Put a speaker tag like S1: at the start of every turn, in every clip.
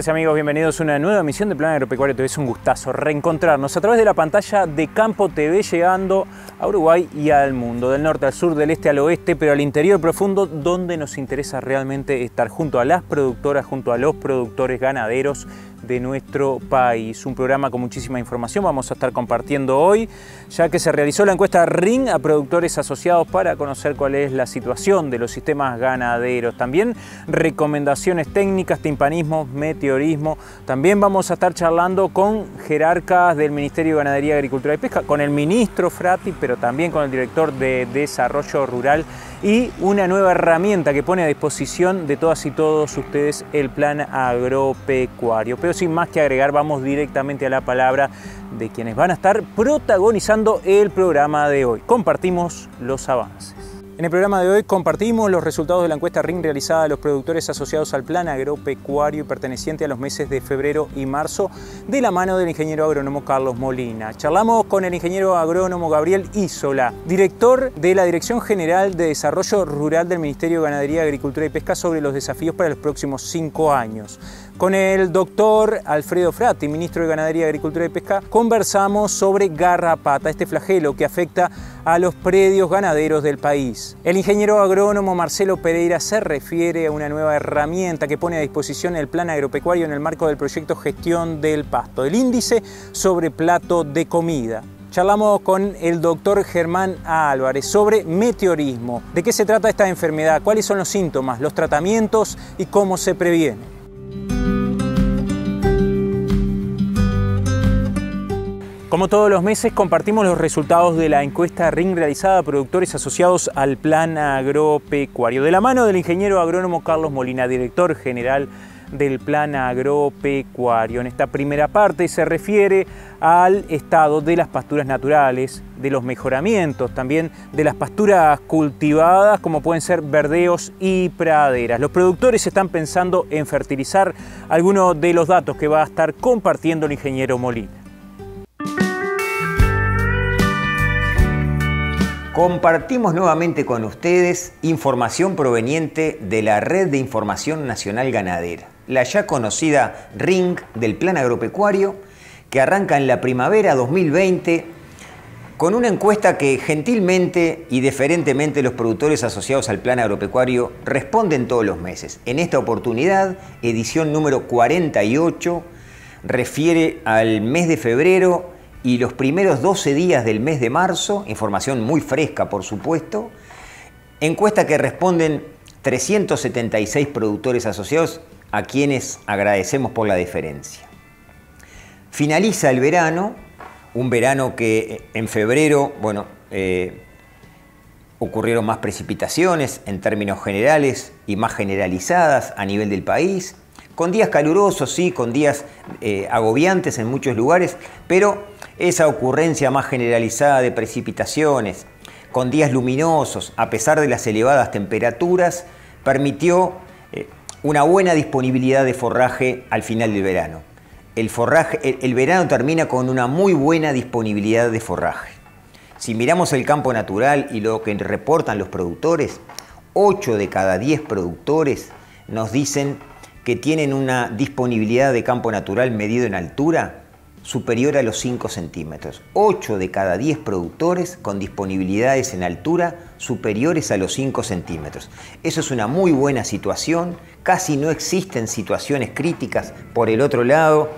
S1: Amigas y amigos, bienvenidos a una nueva emisión de Plan Agropecuario TV. Es un gustazo reencontrarnos a través de la pantalla de Campo TV, llegando a Uruguay y al mundo, del norte al sur, del este al oeste, pero al interior profundo, donde nos interesa realmente estar junto a las productoras, junto a los productores ganaderos de nuestro país. Un programa con muchísima información vamos a estar compartiendo hoy, ya que se realizó la encuesta RIN a productores asociados para conocer cuál es la situación de los sistemas ganaderos. También recomendaciones técnicas, timpanismo, meteorismo. También vamos a estar charlando con jerarcas del Ministerio de Ganadería, Agricultura y Pesca, con el ministro Frati, pero también con el director de Desarrollo Rural, y una nueva herramienta que pone a disposición de todas y todos ustedes, el Plan Agropecuario. Pero sin más que agregar, vamos directamente a la palabra de quienes van a estar protagonizando el programa de hoy. Compartimos los avances. En el programa de hoy compartimos los resultados de la encuesta RIN realizada a los productores asociados al Plan Agropecuario y perteneciente a los meses de febrero y marzo, de la mano del ingeniero agrónomo Carlos Molina. Charlamos con el ingeniero agrónomo Gabriel Isola, director de la Dirección General de Desarrollo Rural del Ministerio de Ganadería, Agricultura y Pesca, sobre los desafíos para los próximos 5 años. Con el doctor Alfredo Frati, ministro de Ganadería, Agricultura y Pesca, conversamos sobre garrapata, este flagelo que afecta a los predios ganaderos del país. El ingeniero agrónomo Marcelo Pereira se refiere a una nueva herramienta que pone a disposición el Plan Agropecuario en el marco del proyecto Gestión del Pasto, el índice sobre plato de comida. Charlamos con el doctor Germán Álvarez sobre meteorismo. ¿De qué se trata esta enfermedad? ¿Cuáles son los síntomas, los tratamientos y cómo se previene? Como todos los meses, compartimos los resultados de la encuesta RIN realizada a productores asociados al Plan Agropecuario, de la mano del ingeniero agrónomo Carlos Molina, director general del Plan Agropecuario. En esta primera parte se refiere al estado de las pasturas naturales, de los mejoramientos también de las pasturas cultivadas, como pueden ser verdeos y praderas. Los productores están pensando en fertilizar. Algunos de los datos que va a estar compartiendo el ingeniero Molina.
S2: Compartimos nuevamente con ustedes información proveniente de la Red de Información Nacional Ganadera, la ya conocida RIN del Plan Agropecuario, que arranca en la primavera 2020 con una encuesta que gentilmente y deferentemente los productores asociados al Plan Agropecuario responden todos los meses. En esta oportunidad, edición número 48, refiere al mes de febrero y los primeros 12 días del mes de marzo, información muy fresca por supuesto, encuesta que responden 376 productores asociados, a quienes agradecemos por la deferencia. Finaliza el verano, un verano que en febrero, ocurrieron más precipitaciones en términos generales y más generalizadas a nivel del país, con días calurosos, sí, con días agobiantes en muchos lugares, pero esa ocurrencia más generalizada de precipitaciones, con días luminosos, a pesar de las elevadas temperaturas, permitió una buena disponibilidad de forraje al final del verano. El verano termina con una muy buena disponibilidad de forraje. Si miramos el campo natural y lo que reportan los productores, 8 de cada 10 productores nos dicen que tienen una disponibilidad de campo natural medido en altura superior a los 5 centímetros. 8 de cada 10 productores con disponibilidades en altura superiores a los 5 centímetros. Eso es una muy buena situación, casi no existen situaciones críticas. Por el otro lado,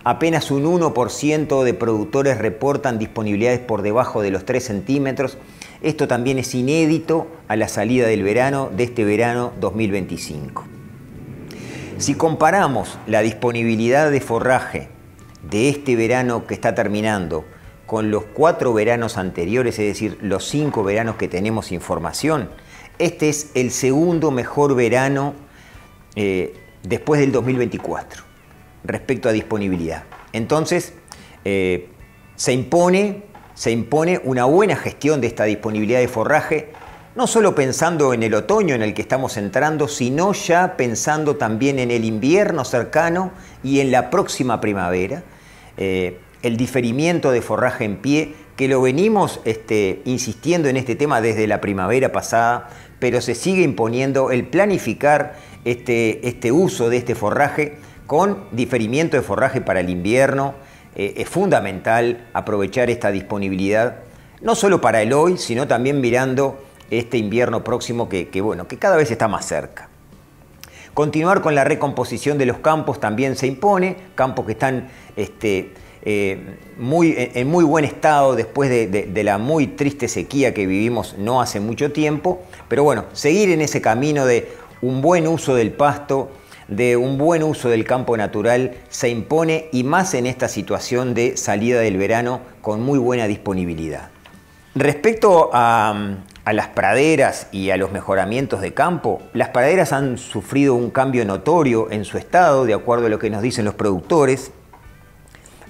S2: apenas un 1% de productores reportan disponibilidades por debajo de los 3 centímetros. Esto también es inédito a la salida del verano, de este verano 2025. Si comparamos la disponibilidad de forraje de este verano que está terminando con los 4 veranos anteriores, es decir, los 5 veranos que tenemos información, este es el segundo mejor verano después del 2024 respecto a disponibilidad. Entonces, se impone una buena gestión de esta disponibilidad de forraje, no solo pensando en el otoño en el que estamos entrando, sino ya pensando también en el invierno cercano y en la próxima primavera. El diferimiento de forraje en pie, que lo venimos insistiendo en este tema desde la primavera pasada, pero se sigue imponiendo el planificar este uso de este forraje con diferimiento de forraje para el invierno. Es fundamental aprovechar esta disponibilidad, no solo para el hoy, sino también mirando este invierno próximo que cada vez está más cerca. Continuar con la recomposición de los campos también se impone, campos que están en muy buen estado después de la muy triste sequía que vivimos no hace mucho tiempo, pero bueno, seguir en ese camino de un buen uso del pasto, de un buen uso del campo natural se impone, y más en esta situación de salida del verano con muy buena disponibilidad. Respecto a las praderas y a los mejoramientos de campo, las praderas han sufrido un cambio notorio en su estado, de acuerdo a lo que nos dicen los productores.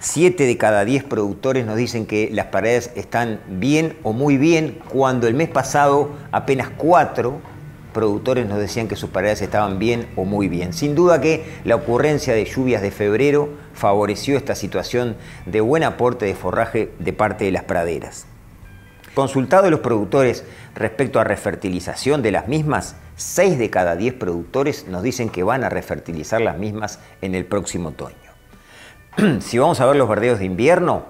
S2: 7 de cada 10 productores nos dicen que las praderas están bien o muy bien, cuando el mes pasado apenas 4 productores nos decían que sus praderas estaban bien o muy bien. Sin duda que la ocurrencia de lluvias de febrero favoreció esta situación de buen aporte de forraje de parte de las praderas. Consultados los productores respecto a refertilización de las mismas, 6 de cada 10 productores nos dicen que van a refertilizar las mismas en el próximo otoño. Si vamos a ver los verdeos de invierno,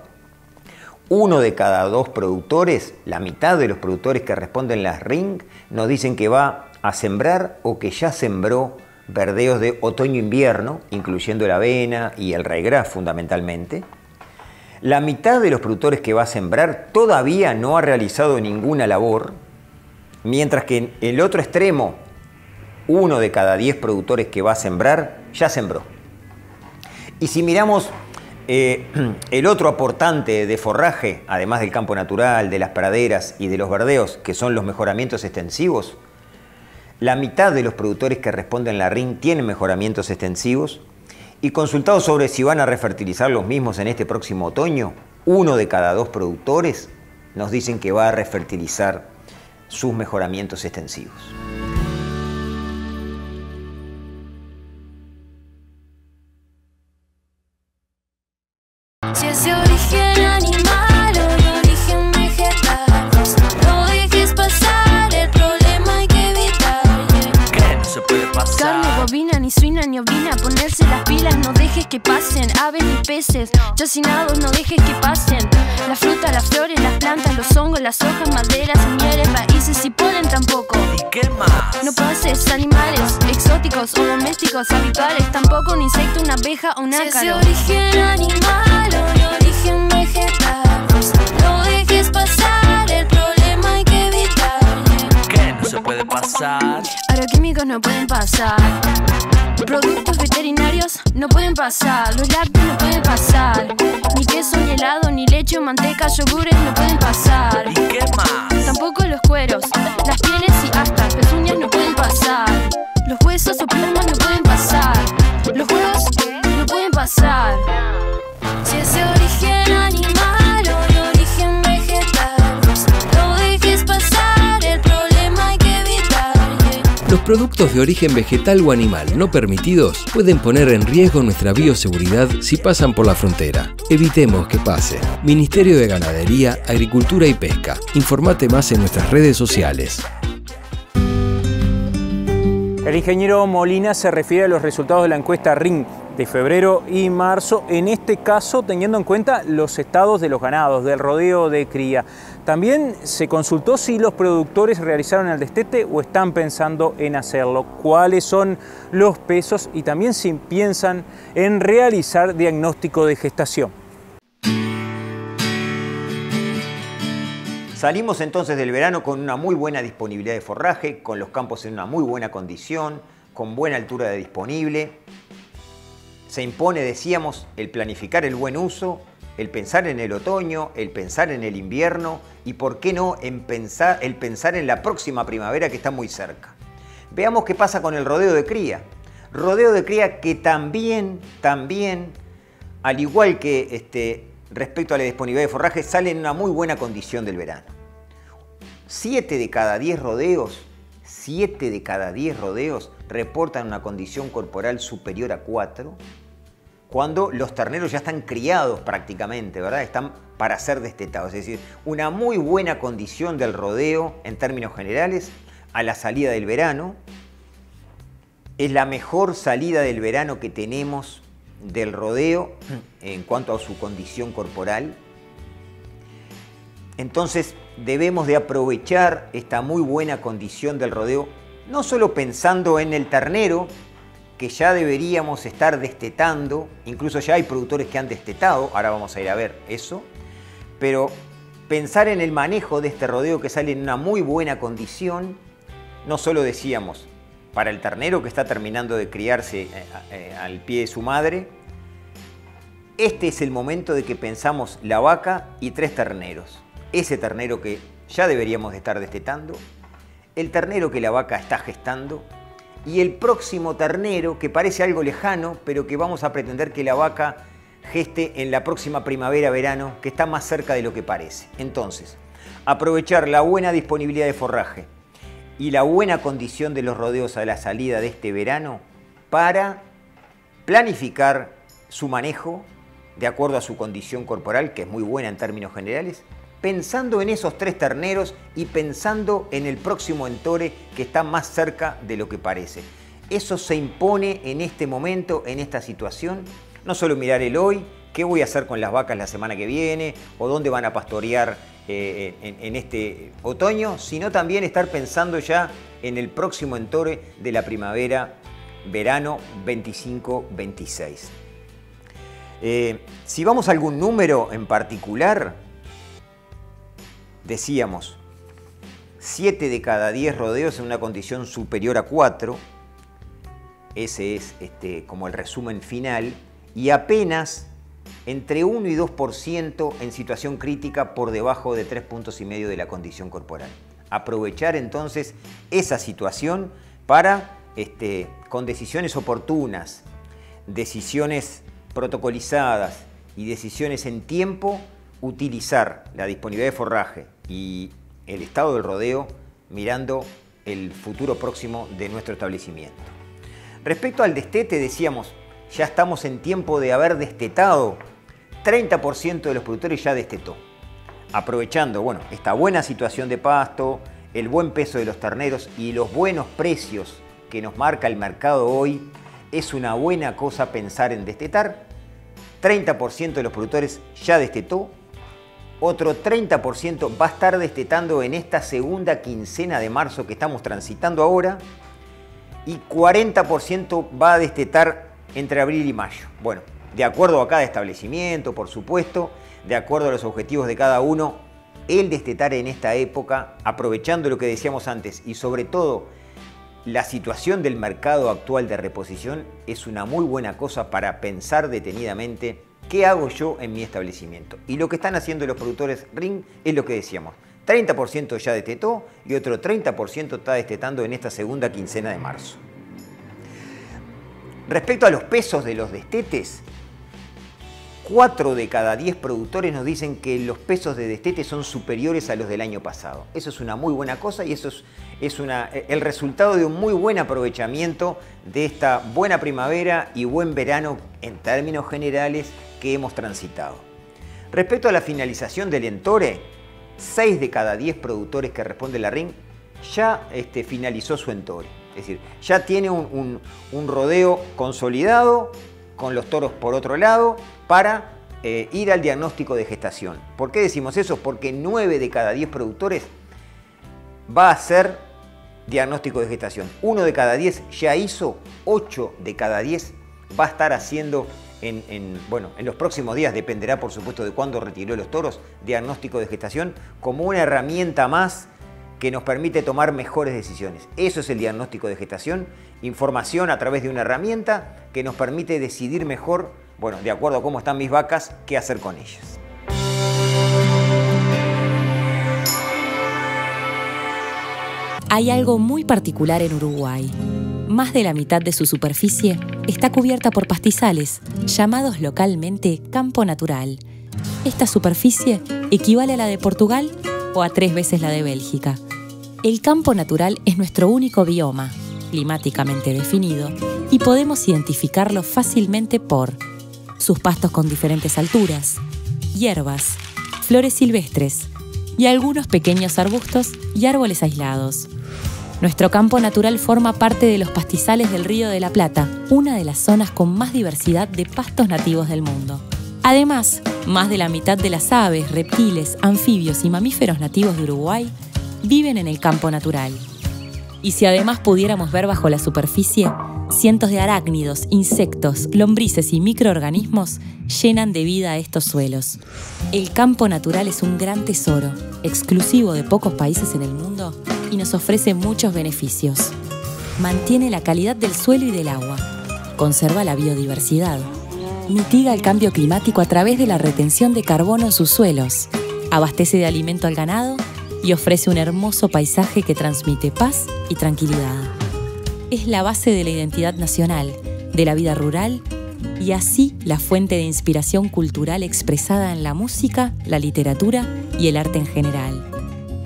S2: 1 de cada 2 productores, la mitad de los productores que responden las RING, nos dicen que va a sembrar o que ya sembró verdeos de otoño-invierno, incluyendo la avena y el ryegrass fundamentalmente. La mitad de los productores que va a sembrar todavía no ha realizado ninguna labor, mientras que en el otro extremo, 1 de cada 10 productores que va a sembrar ya sembró. Y si miramos el otro aportante de forraje, además del campo natural, de las praderas y de los verdeos, que son los mejoramientos extensivos, la mitad de los productores que responden la RING tienen mejoramientos extensivos, y consultados sobre si van a refertilizar los mismos en este próximo otoño, 1 de cada 2 productores nos dicen que va a refertilizar sus mejoramientos extensivos.
S3: Si es de origen animal o de origen vegetal, no dejes pasar, el problema hay que evitar.
S4: ¿Qué no se puede pasar?
S3: Carne bovina, ni suina ni ovina, ponerse las pilas, no dejes que pasen. Aves ni peces, chacinados, no dejes que pasen. La fruta, las flores, las plantas, los hongos, las hojas, maderas, semilleres, raíces y polen tampoco.
S4: ¿Y qué más?
S3: No pases animales exóticos o domésticos habituales, tampoco un insecto, una abeja o un ácaro. Si es de origen animal o de origen vegetal, no dejes pasar, el problema hay que evitar.
S4: ¿Qué no se puede pasar?
S3: Agroquímicos no pueden pasar, productos veterinarios no pueden pasar, los lácteos no pueden pasar, ni queso, ni helado, ni leche o manteca, yogures no pueden pasar.
S4: ¿Y qué más?
S3: Tampoco los cueros, las pieles y hasta las pezuñas no pueden pasar. Los huesos o plumas no pueden pasar. Los huevos no pueden pasar. Si es de origen animal o de origen vegetal, no dejes pasar, el problema hay que evitar.
S5: Los productos de origen vegetal o animal no permitidos pueden poner en riesgo nuestra bioseguridad si pasan por la frontera. Evitemos que pase. Ministerio de Ganadería, Agricultura y Pesca. Informate más en nuestras redes sociales.
S1: El ingeniero Molina se refiere a los resultados de la encuesta RING de febrero y marzo, en este caso teniendo en cuenta los estados de los ganados, del rodeo de cría. También se consultó si los productores realizaron el destete o están pensando en hacerlo, cuáles son los pesos y también si piensan en realizar diagnóstico de gestación.
S2: Salimos entonces del verano con una muy buena disponibilidad de forraje, con los campos en una muy buena condición, con buena altura de disponible. Se impone, decíamos, el planificar el buen uso, el pensar en el otoño, el pensar en el invierno y, ¿por qué no, el pensar en la próxima primavera que está muy cerca. Veamos qué pasa con el rodeo de cría. Rodeo de cría que también, al igual que respecto a la disponibilidad de forraje, sale en una muy buena condición del verano. 7 de cada 10 rodeos reportan una condición corporal superior a 4, cuando los terneros ya están criados prácticamente, ¿verdad? Están para ser destetados. Es decir, una muy buena condición del rodeo en términos generales a la salida del verano. es la mejor salida del verano que tenemos del rodeo en cuanto a su condición corporal. Entonces debemos de aprovechar esta muy buena condición del rodeo, no solo pensando en el ternero, que ya deberíamos estar destetando, incluso ya hay productores que han destetado, ahora vamos a ir a ver eso, pero pensar en el manejo de este rodeo que sale en una muy buena condición, no solo decíamos para el ternero que está terminando de criarse al pie de su madre, este es el momento de que pensamos la vaca y 3 terneros. Ese ternero que ya deberíamos de estar destetando, el ternero que la vaca está gestando y el próximo ternero que parece algo lejano, pero que vamos a pretender que la vaca geste en la próxima primavera-verano, que está más cerca de lo que parece. Entonces, aprovechar la buena disponibilidad de forraje y la buena condición de los rodeos a la salida de este verano para planificar su manejo de acuerdo a su condición corporal, que es muy buena en términos generales, pensando en esos 3 terneros y pensando en el próximo entore que está más cerca de lo que parece. Eso se impone en este momento, en esta situación. No solo mirar el hoy, qué voy a hacer con las vacas la semana que viene o dónde van a pastorear en este otoño, sino también estar pensando ya en el próximo entore de la primavera-verano 25-26. Si vamos a algún número en particular, decíamos 7 de cada 10 rodeos en una condición superior a 4, ese es como el resumen final, y apenas entre 1 y 2% en situación crítica por debajo de 3,5 puntos de la condición corporal. Aprovechar entonces esa situación para, con decisiones oportunas, decisiones protocolizadas y decisiones en tiempo, utilizar la disponibilidad de forraje y el estado del rodeo mirando el futuro próximo de nuestro establecimiento. Respecto al destete, decíamos, ya estamos en tiempo de haber destetado. 30% de los productores ya destetó. Aprovechando, bueno, esta buena situación de pasto, el buen peso de los terneros y los buenos precios que nos marca el mercado hoy, es una buena cosa pensar en destetar. 30% de los productores ya destetó. Otro 30% va a estar destetando en esta segunda quincena de marzo que estamos transitando ahora. Y 40% va a destetar entre abril y mayo. Bueno, de acuerdo a cada establecimiento, por supuesto, de acuerdo a los objetivos de cada uno, el destetar en esta época, aprovechando lo que decíamos antes y sobre todo la situación del mercado actual de reposición, es una muy buena cosa para pensar detenidamente qué hago yo en mi establecimiento. Y lo que están haciendo los productores Ring es lo que decíamos. 30% ya destetó y otro 30% está destetando en esta segunda quincena de marzo. Respecto a los pesos de los destetes, 4 de cada 10 productores nos dicen que los pesos de destete son superiores a los del año pasado. Eso es una muy buena cosa y eso es el resultado de un muy buen aprovechamiento de esta buena primavera y buen verano en términos generales que hemos transitado. Respecto a la finalización del entore, 6 de cada 10 productores que responden la Ring ya finalizó su entore. Es decir, ya tiene un rodeo consolidado con los toros por otro lado para ir al diagnóstico de gestación. ¿Por qué decimos eso? Porque 9 de cada 10 productores va a hacer diagnóstico de gestación. 1 de cada 10 ya hizo, 8 de cada 10 va a estar haciendo en los próximos días, dependerá por supuesto de cuándo retiró los toros, diagnóstico de gestación como una herramienta más que nos permite tomar mejores decisiones. Eso es el diagnóstico de gestación, información a través de una herramienta que nos permite decidir mejor, de acuerdo a cómo están mis vacas, qué hacer con ellas.
S6: Hay algo muy particular en Uruguay. Más de la mitad de su superficie está cubierta por pastizales, llamados localmente campo natural. Esta superficie equivale a la de Portugal o a 3 veces la de Bélgica. El campo natural es nuestro único bioma, climáticamente definido, y podemos identificarlo fácilmente por sus pastos con diferentes alturas, hierbas, flores silvestres y algunos pequeños arbustos y árboles aislados. Nuestro campo natural forma parte de los pastizales del Río de la Plata, una de las zonas con más diversidad de pastos nativos del mundo. Además, más de la mitad de las aves, reptiles, anfibios y mamíferos nativos de Uruguay viven en el campo natural. Y si además pudiéramos ver bajo la superficie, cientos de arácnidos, insectos, lombrices y microorganismos llenan de vida a estos suelos. El campo natural es un gran tesoro, exclusivo de pocos países en el mundo y nos ofrece muchos beneficios. Mantiene la calidad del suelo y del agua, conserva la biodiversidad, mitiga el cambio climático a través de la retención de carbono en sus suelos, abastece de alimento al ganado y ofrece un hermoso paisaje que transmite paz y tranquilidad. Es la base de la identidad nacional, de la vida rural y así la fuente de inspiración cultural expresada en la música, la literatura y el arte en general.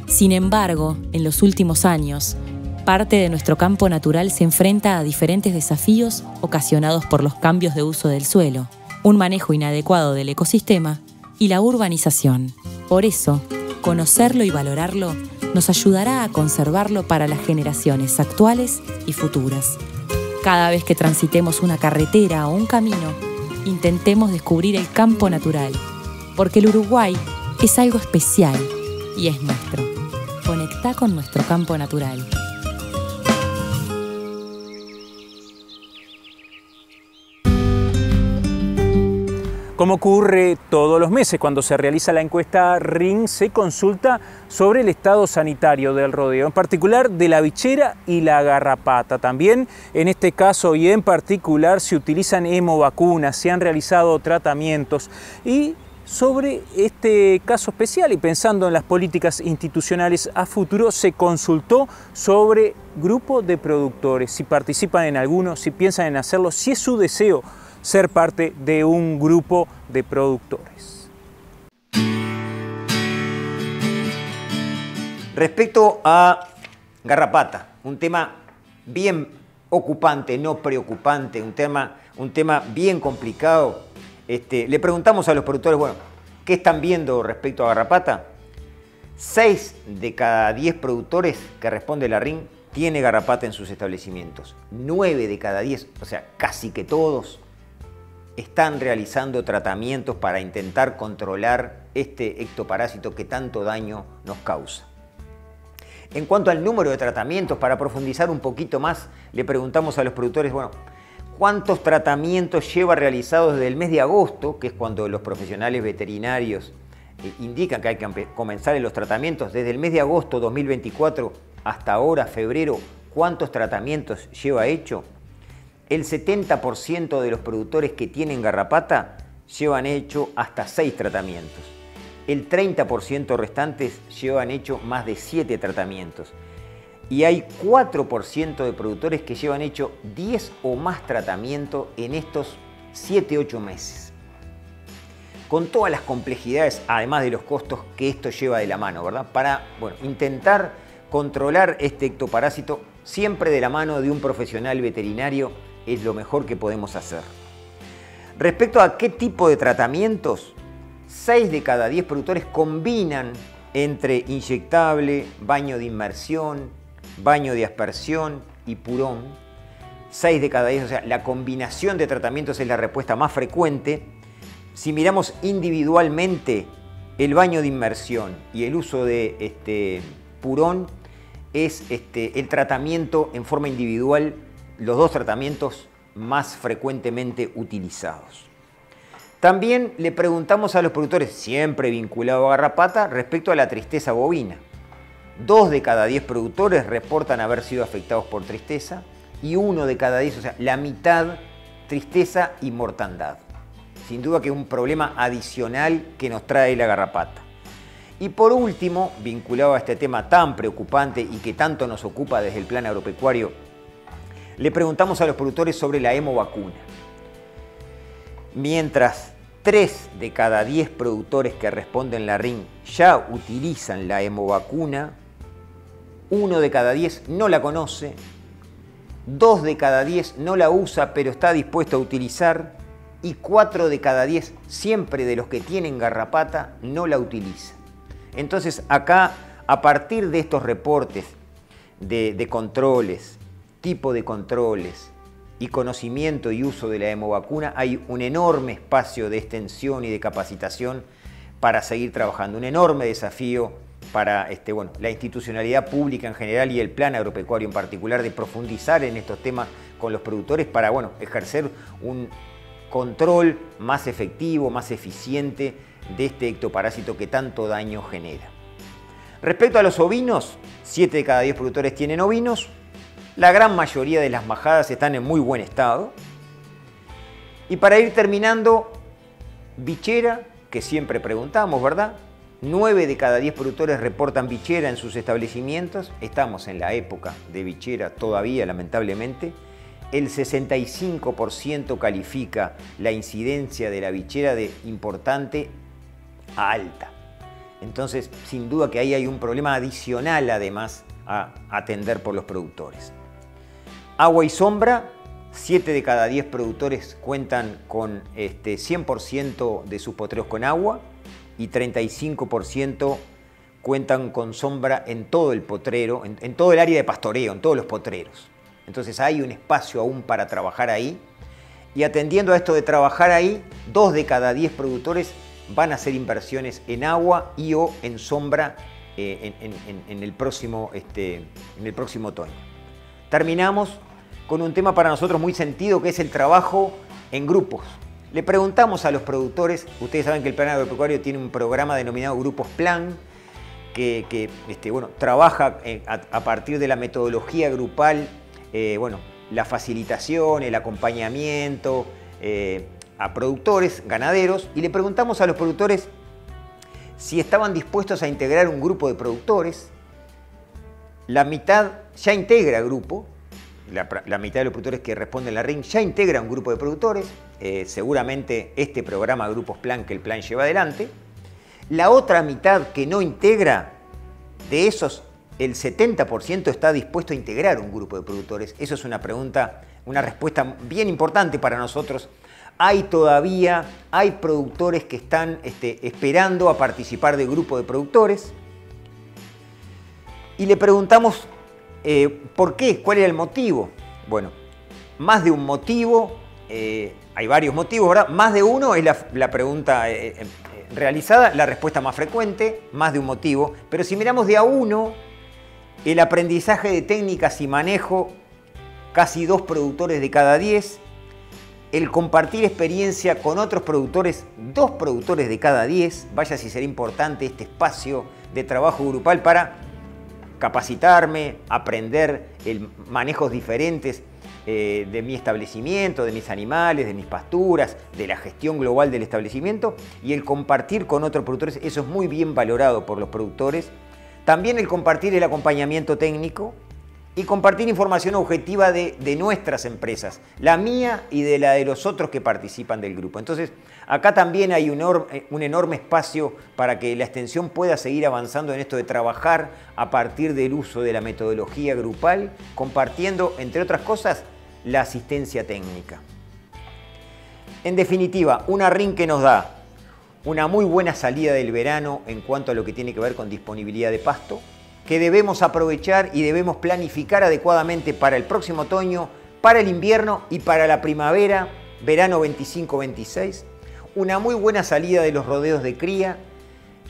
S6: Sin embargo, en los últimos años, parte de nuestro campo natural se enfrenta a diferentes desafíos ocasionados por los cambios de uso del suelo, un manejo inadecuado del ecosistema y la urbanización. Por eso, conocerlo y valorarlo nos ayudará a conservarlo para las generaciones actuales y futuras. Cada vez que transitemos una carretera o un camino, intentemos descubrir el campo natural, porque el Uruguay es algo especial y es nuestro. Conectá con nuestro campo natural.
S1: Como ocurre todos los meses cuando se realiza la encuesta RIN, se consulta sobre el estado sanitario del rodeo, en particular de la bichera y la garrapata. También en este caso y en particular se utilizan hemovacunas, se han realizado tratamientos y sobre este caso especial y pensando en las políticas institucionales a futuro se consultó sobre grupo de productores, si participan en alguno, si piensan en hacerlo, si es su deseo ser parte de un grupo de productores.
S2: Respecto a garrapata, un tema bien ocupante, no preocupante, un tema bien complicado. Le preguntamos a los productores, bueno, ¿qué están viendo respecto a garrapata? 6 de cada 10 productores que responde la RIN tiene garrapata en sus establecimientos. 9 de cada 10, o sea, casi que todos, están realizando tratamientos para intentar controlar este ectoparásito que tanto daño nos causa. En cuanto al número de tratamientos, para profundizar un poquito más, le preguntamos a los productores, bueno, ¿cuántos tratamientos lleva realizados desde el mes de agosto, que es cuando los profesionales veterinarios indican que hay que comenzar en los tratamientos? Desde el mes de agosto 2024 hasta ahora, febrero, ¿cuántos tratamientos lleva hecho? El 70% de los productores que tienen garrapata llevan hecho hasta 6 tratamientos. El 30% restantes llevan hecho más de 7 tratamientos. Y hay 4% de productores que llevan hecho 10 o más tratamientos en estos 7-8 meses. Con todas las complejidades, además de los costos que esto lleva de la mano, ¿verdad? Para, bueno, intentar controlar este ectoparásito siempre de la mano de un profesional veterinario es lo mejor que podemos hacer. Respecto a qué tipo de tratamientos, 6 de cada 10 productores combinan entre inyectable, baño de inmersión, baño de aspersión y purón. 6 de cada 10, o sea, la combinación de tratamientos es la respuesta más frecuente. Si miramos individualmente, el baño de inmersión y el uso de purón es el tratamiento en forma individual, los dos tratamientos más frecuentemente utilizados. También le preguntamos a los productores, siempre vinculado a garrapata, respecto a la tristeza bovina. 2 de cada 10 productores reportan haber sido afectados por tristeza y 1 de cada 10, o sea, la mitad, tristeza y mortandad. Sin duda que es un problema adicional que nos trae la garrapata. Y por último, vinculado a este tema tan preocupante y que tanto nos ocupa desde el plan agropecuario, le preguntamos a los productores sobre la hemovacuna. Mientras 3 de cada 10 productores que responden la RIN ya utilizan la hemovacuna, 1 de cada 10 no la conoce, 2 de cada 10 no la usa pero está dispuesto a utilizar y 4 de cada 10, siempre de los que tienen garrapata, no la utiliza. Entonces acá, a partir de estos reportes de controles, tipo de controles y conocimiento y uso de la hemovacuna, hay un enorme espacio de extensión y de capacitación para seguir trabajando, un enorme desafío para la institucionalidad pública en general y el plan agropecuario en particular, de profundizar en estos temas con los productores para ejercer un control más efectivo, más eficiente de este ectoparásito que tanto daño genera. Respecto a los ovinos, 7 de cada 10 productores tienen ovinos, la gran mayoría de las majadas están en muy buen estado. Y para ir terminando, bichera, que siempre preguntamos, ¿verdad? 9 de cada 10 productores reportan bichera en sus establecimientos. Estamos en la época de bichera todavía, lamentablemente. El 65% califica la incidencia de la bichera de importante a alta. Entonces, sin duda que ahí hay un problema adicional, además, a atender por los productores. Agua y sombra, 7 de cada 10 productores cuentan con 100% de sus potreros con agua y 35% cuentan con sombra en todo el potrero, en todo el área de pastoreo, en todos los potreros. Entonces hay un espacio aún para trabajar ahí. Y atendiendo a esto de trabajar ahí, 2 de cada 10 productores van a hacer inversiones en agua y o en sombra en el próximo otoño. Terminamos con un tema para nosotros muy sentido, que es el trabajo en grupos. Le preguntamos a los productores, ustedes saben que el Plan Agropecuario tiene un programa denominado Grupos Plan, que trabaja a partir de la metodología grupal, la facilitación, el acompañamiento a productores, ganaderos, y le preguntamos a los productores si estaban dispuestos a integrar un grupo de productores. La mitad ya integra grupo, la mitad de los productores que responden la RIN ya integra un grupo de productores, seguramente este programa Grupos Plan que el plan lleva adelante. La otra mitad que no integra, de esos el 70% está dispuesto a integrar un grupo de productores. Eso es una respuesta bien importante para nosotros. Hay productores que están esperando a participar del grupo de productores. Y le preguntamos ¿por qué? ¿Cuál era el motivo? Bueno, más de un motivo, hay varios motivos, ¿verdad? Más de uno es la pregunta realizada, la respuesta más frecuente, más de un motivo. Pero si miramos de a uno, el aprendizaje de técnicas y manejo, casi 2 productores de cada 10. El compartir experiencia con otros productores, 2 productores de cada 10. Vaya si será importante este espacio de trabajo grupal para capacitarme, aprender manejos diferentes de mi establecimiento, de mis animales, de mis pasturas, de la gestión global del establecimiento, y el compartir con otros productores, eso es muy bien valorado por los productores. También el compartir el acompañamiento técnico y compartir información objetiva de nuestras empresas, la mía y de la de los otros que participan del grupo. Entonces, acá también hay un enorme espacio para que la extensión pueda seguir avanzando en esto de trabajar a partir del uso de la metodología grupal, compartiendo, entre otras cosas, la asistencia técnica. En definitiva, una RIN que nos da una muy buena salida del verano en cuanto a lo que tiene que ver con disponibilidad de pasto, que debemos aprovechar y debemos planificar adecuadamente para el próximo otoño, para el invierno y para la primavera, verano 25-26. Una muy buena salida de los rodeos de cría,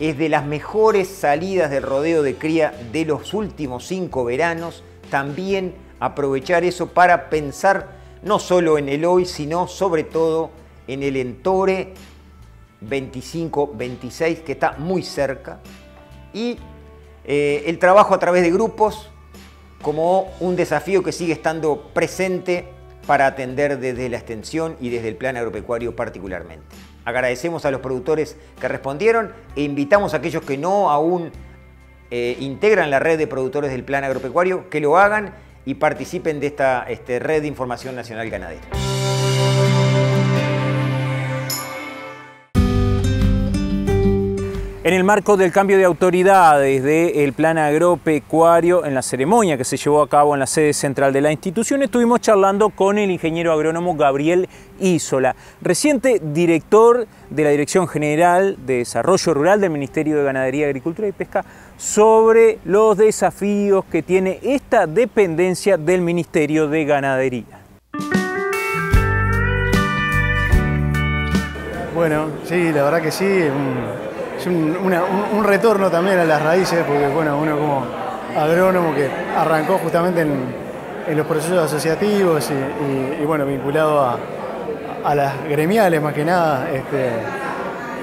S2: es de las mejores salidas del rodeo de cría de los últimos 5 veranos. También aprovechar eso para pensar no solo en el hoy, sino sobre todo en el entore 25-26, que está muy cerca. Y el trabajo a través de grupos como un desafío que sigue estando presente para atender desde la extensión y desde el plan agropecuario particularmente. Agradecemos a los productores que respondieron e invitamos a aquellos que no aún integran la red de productores del plan agropecuario que lo hagan y participen de esta red de información nacional ganadera.
S1: En el marco del cambio de autoridades del plan agropecuario, en la ceremonia que se llevó a cabo en la sede central de la institución, estuvimos charlando con el ingeniero agrónomo Gabriel Isola, reciente director de la Dirección General de Desarrollo Rural del Ministerio de Ganadería, Agricultura y Pesca, sobre los desafíos que tiene esta dependencia del Ministerio de Ganadería.
S7: Bueno, sí, la verdad que sí. Es un retorno también a las raíces, porque bueno, uno como agrónomo que arrancó justamente en los procesos asociativos y bueno, vinculado a las gremiales más que nada,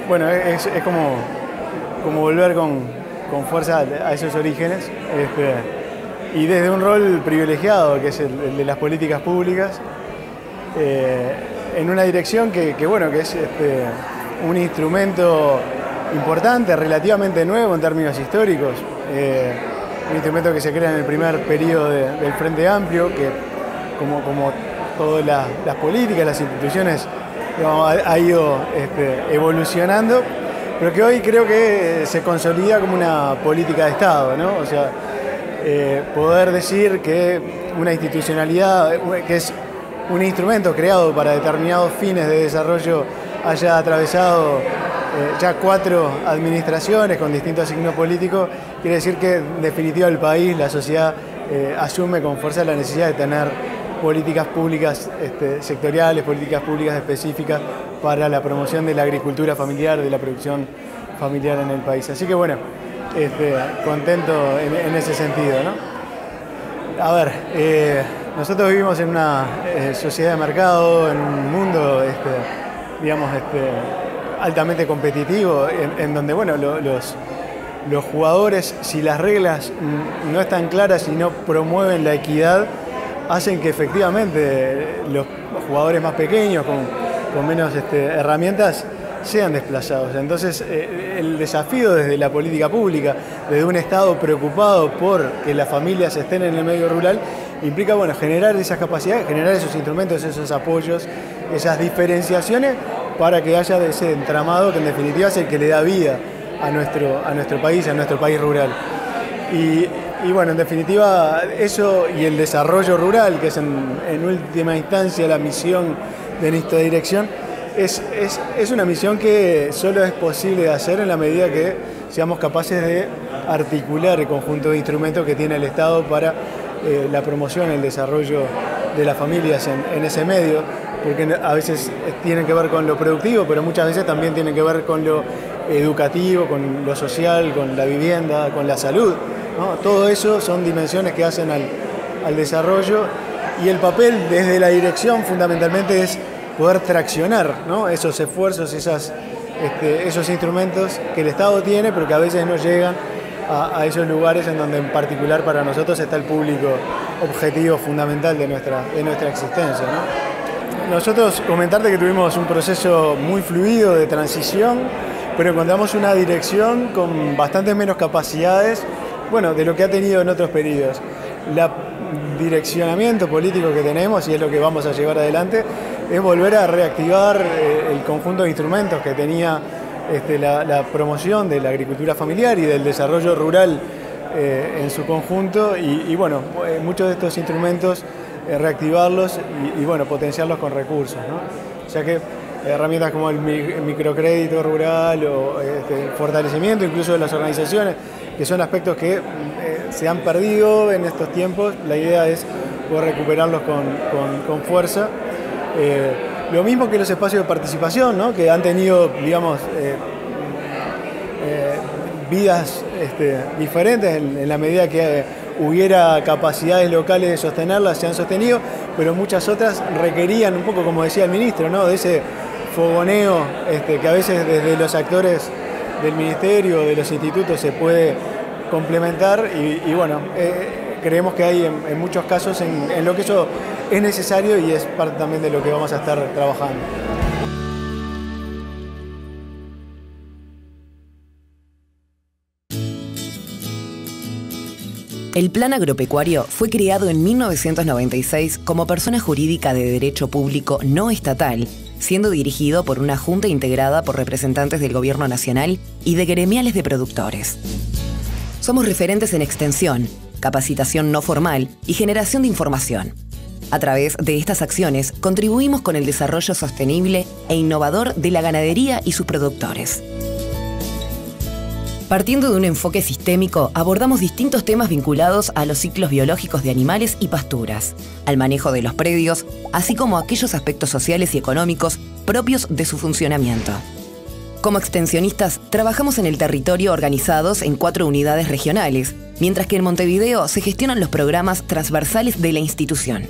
S7: bueno, es como volver con fuerza a esos orígenes, y desde un rol privilegiado que es el de las políticas públicas, en una dirección que bueno, que es un instrumento importante, relativamente nuevo en términos históricos, un instrumento que se crea en el primer periodo del Frente Amplio, que como todas las políticas, las instituciones, digamos, ha ido evolucionando, pero que hoy creo que se consolida como una política de Estado, ¿no? O sea, poder decir que una institucionalidad, que es un instrumento creado para determinados fines de desarrollo, haya atravesado ya 4 administraciones con distintos signos políticos, quiere decir que en definitiva el país, la sociedad, asume con fuerza la necesidad de tener políticas públicas sectoriales, políticas públicas específicas para la promoción de la agricultura familiar, de la producción familiar en el país. Así que bueno, contento en ese sentido, ¿no? A ver, nosotros vivimos en una sociedad de mercado, en un mundo, digamos, altamente competitivo, en donde bueno, los jugadores, si las reglas no están claras y no promueven la equidad, hacen que efectivamente los jugadores más pequeños, con menos herramientas, sean desplazados. Entonces, el desafío desde la política pública, desde un Estado preocupado por que las familias estén en el medio rural, implica bueno, generar esas capacidades, generar esos instrumentos, esos apoyos, esas diferenciaciones, para que haya ese entramado que en definitiva es el que le da vida a nuestro país rural. Y bueno, en definitiva eso y el desarrollo rural, que es en última instancia la misión de nuestra dirección, es una misión que solo es posible de hacer en la medida que seamos capaces de articular el conjunto de instrumentos que tiene el Estado para la promoción, el desarrollo de las familias en ese medio, porque a veces tienen que ver con lo productivo, pero muchas veces también tienen que ver con lo educativo, con lo social, con la vivienda, con la salud, ¿no? Todo eso son dimensiones que hacen al desarrollo, y el papel desde la dirección fundamentalmente es poder traccionar, ¿no? Esos esfuerzos, esos instrumentos que el Estado tiene, pero que a veces no llegan a esos lugares en donde en particular para nosotros está el público objetivo fundamental de nuestra existencia, ¿no? Nosotros comentarte que tuvimos un proceso muy fluido de transición, pero encontramos una dirección con bastante menos capacidades, bueno, de lo que ha tenido en otros periodos. El direccionamiento político que tenemos, y es lo que vamos a llevar adelante, es volver a reactivar el conjunto de instrumentos que tenía la promoción de la agricultura familiar y del desarrollo rural en su conjunto, y bueno, muchos de estos instrumentos reactivarlos y bueno, potenciarlos con recursos, ¿no? O sea que herramientas como el microcrédito rural o el fortalecimiento incluso de las organizaciones, que son aspectos que se han perdido en estos tiempos. La idea es poder recuperarlos con fuerza. Lo mismo que los espacios de participación, ¿no? Que han tenido, digamos, vidas diferentes en la medida que hubiera capacidades locales de sostenerlas, se han sostenido, pero muchas otras requerían, un poco como decía el ministro, ¿no? De ese fogoneo que a veces desde los actores del ministerio, de los institutos, se puede complementar, y bueno, creemos que hay en muchos casos en lo que eso es necesario, y es parte también de lo que vamos a estar trabajando.
S8: El Plan Agropecuario fue creado en 1996 como persona jurídica de derecho público no estatal siendo dirigido por una junta integrada por representantes del Gobierno Nacional y de gremiales de productores. Somos referentes en extensión, capacitación no formal y generación de información. A través de estas acciones contribuimos con el desarrollo sostenible e innovador de la ganadería y sus productores. Partiendo de un enfoque sistémico, abordamos distintos temas vinculados a los ciclos biológicos de animales y pasturas, al manejo de los predios, así como aquellos aspectos sociales y económicos propios de su funcionamiento. Como extensionistas, trabajamos en el territorio organizados en 4 unidades regionales, mientras que en Montevideo se gestionan los programas transversales de la institución.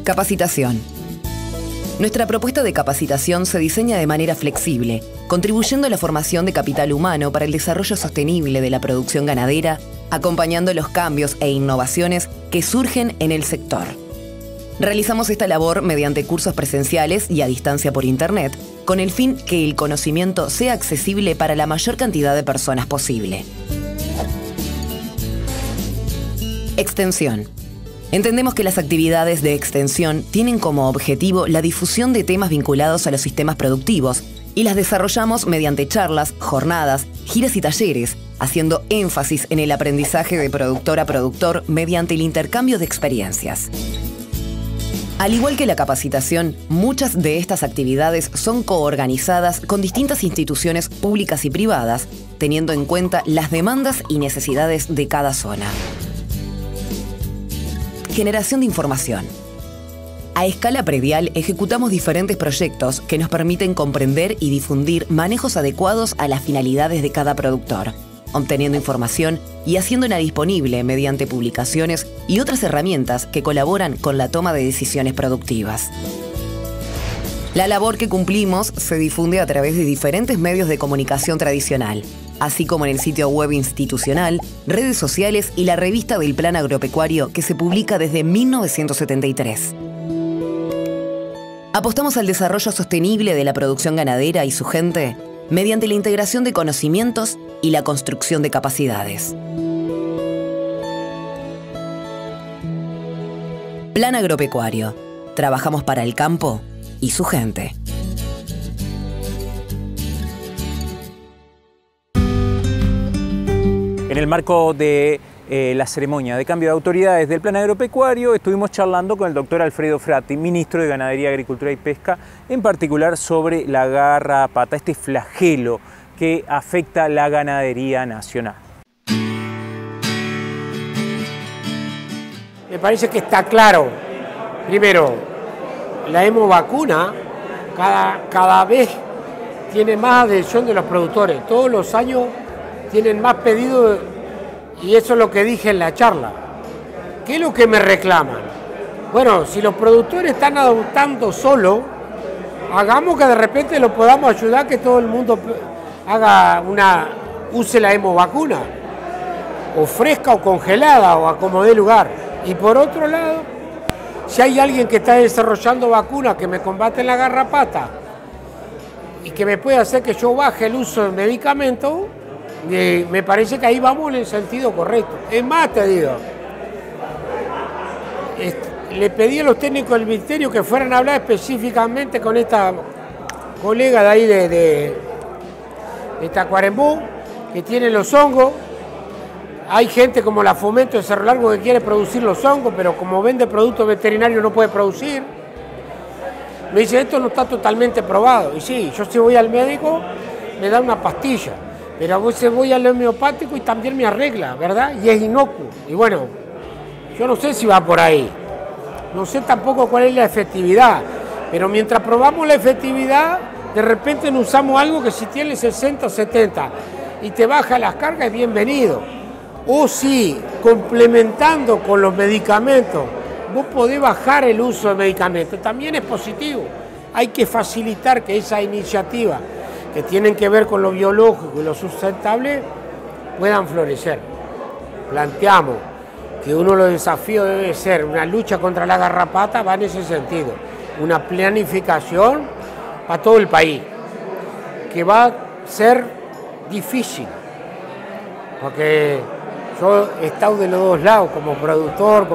S8: Capacitación. Nuestra propuesta de capacitación se diseña de manera flexible, contribuyendo a la formación de capital humano para el desarrollo sostenible de la producción ganadera, acompañando los cambios e innovaciones que surgen en el sector. Realizamos esta labor mediante cursos presenciales y a distancia por Internet, con el fin que el conocimiento sea accesible para la mayor cantidad de personas posible. Extensión. Entendemos que las actividades de extensión tienen como objetivo la difusión de temas vinculados a los sistemas productivos y las desarrollamos mediante charlas, jornadas, giras y talleres, haciendo énfasis en el aprendizaje de productor a productor mediante el intercambio de experiencias. Al igual que la capacitación, muchas de estas actividades son coorganizadas con distintas instituciones públicas y privadas, teniendo en cuenta las demandas y necesidades de cada zona. Generación de información. A escala predial ejecutamos diferentes proyectos que nos permiten comprender y difundir manejos adecuados a las finalidades de cada productor, obteniendo información y haciéndola disponible mediante publicaciones y otras herramientas que colaboran con la toma de decisiones productivas. La labor que cumplimos se difunde a través de diferentes medios de comunicación tradicional, así como en el sitio web institucional, redes sociales y la revista del Plan Agropecuario que se publica desde 1973. Apostamos al desarrollo sostenible de la producción ganadera y su gente mediante la integración de conocimientos y la construcción de capacidades. Plan Agropecuario. Trabajamos para el campo y su gente.
S1: En el marco de la ceremonia de cambio de autoridades del Plan Agropecuario, estuvimos charlando con el doctor Alfredo Frati, ministro de Ganadería, Agricultura y Pesca, en particular sobre la garrapata, este flagelo que afecta la ganadería nacional.
S9: Me parece que está claro. Primero, la hemovacuna cada vez tiene más adhesión de los productores. Todos los años tienen más pedidos y eso es lo que dije en la charla. ¿Qué es lo que me reclaman? Bueno, si los productores están adoptando solo, hagamos que de repente lo podamos ayudar, que todo el mundo use la hemovacuna, o fresca o congelada, o a como dé lugar. Y por otro lado, si hay alguien que está desarrollando vacunas que me combate la garrapata y que me puede hacer que yo baje el uso de medicamentos, me parece que ahí vamos en el sentido correcto. Es más, te digo, le pedí a los técnicos del ministerio que fueran a hablar específicamente con esta colega de ahí de Tacuarembó, que tiene los hongos. Hay gente como la Fomento de Cerro Largo que quiere producir los hongos, pero como vende productos veterinarios no puede producir. Me dice, esto no está totalmente probado. Y sí, yo si voy al médico, me da una pastilla. Pero a veces voy al homeopático y también me arregla, ¿verdad? Y es inocuo. Y bueno, yo no sé si va por ahí. No sé tampoco cuál es la efectividad. Pero mientras probamos la efectividad, de repente no usamos algo que si tiene 60 o 70 y te baja las cargas, es bienvenido. O si, complementando con los medicamentos, vos podés bajar el uso de medicamentos, también es positivo. Hay que facilitar que esa iniciativa que tienen que ver con lo biológico y lo sustentable puedan florecer. Planteamos que uno de los desafíos debe ser una lucha contra la garrapata, va en ese sentido, una planificación para todo el país, que va a ser difícil, porque yo he estado de los dos lados, como productor,